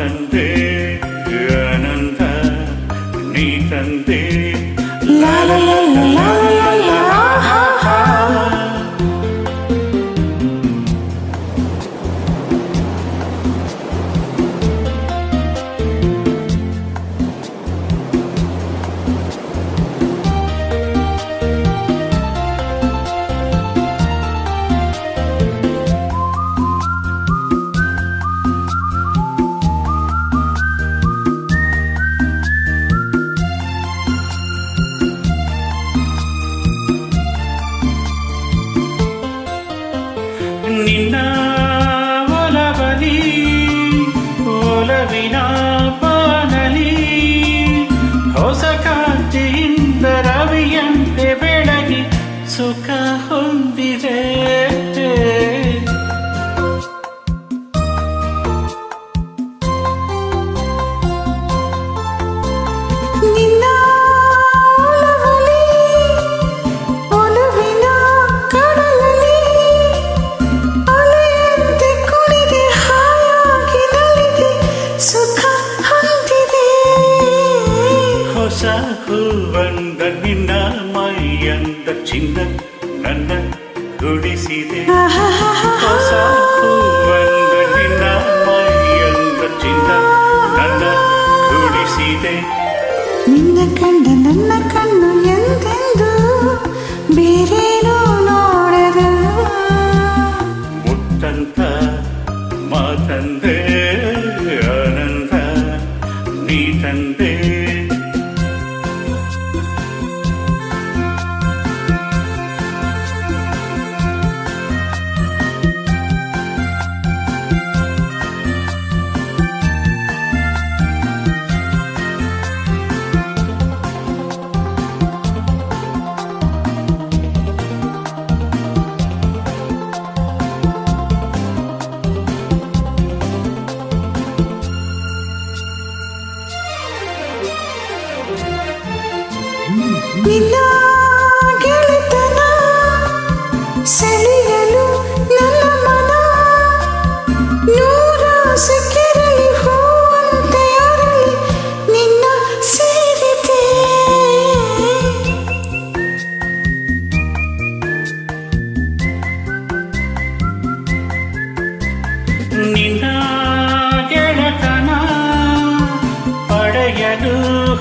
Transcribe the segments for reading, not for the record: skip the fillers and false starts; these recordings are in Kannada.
ಮಾತಂದೆ ಆನಂದ ನೀ ತಂದೆ ಲಾ ಲಾ ಲಾ ಲಾ ಲಾ ಲಾ ನಿನ್ನ ಒಲವಲಿ ಒಲವಿನ ಬಾನಲಿ ಹೊಸ ಕಾಂತಿಯಿಂದ ರವಿಯಂತೆ ಬೆಳಗಿ ಸುಖ ಹೊಂದಿದೆ ಹೊಸ ಹೂವಂದ ನಿನ್ನ ಮೈಯಂದ ಚಿನ್ನ ನನ್ನ ಗುಡಿಸಿದೆ ಹೊಸ ಹೂವಂದ ನಿನ್ನ ಮೈಯಂದ ಚಿನ್ನ ನನ್ನ ಗುಡಿಸಿದೆ ನಿನ್ನ ಕಂಡ ನನ್ನ ಕಣ್ಣು ಎಂದೆಂದು ಬೇರೇನೂ ನೋಡದ ಮುತ್ತಂತ ಮಾತಂದೆ ಆನಂದ ನೀ ತಂದೆ ನಿನ್ನ ಗೆಳೆತನ ಸೆಳೆಯಲು ನನ್ನ ಮನ ನೂರಾಸೆ ಕೆರಳಿ ಹೂವಂತೆ ಅರಳಿ ನಿನ್ನ ಸೇರಿದೆ ನಿನ್ನ ಗೆಳೆತನ ಪಡೆಯಲು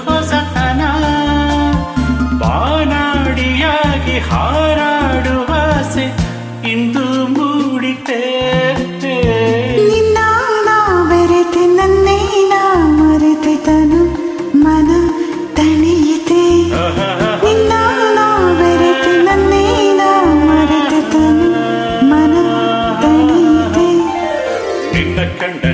ಹೊಸತನ ಬಾನಾಡಿಯಾಗಿ ಹಾರಾಡುವಾಸೆ ಇಂದು ಮೂಡಿತೆ ನಿನ್ನ ಬೆರೆತೆ ನನ್ನೇ ನಾ ಮರೆತೆ ತನು ಮನ ತಣಿಯಿತೆ ನಿನ್ನ ಬೆರೆತೆ ನನ್ನೇ ನಾ ಮರೆತೆ ತನು ಮನ ತಣಿಯಿತೆ ನಿನ್ನ ಕಂಡ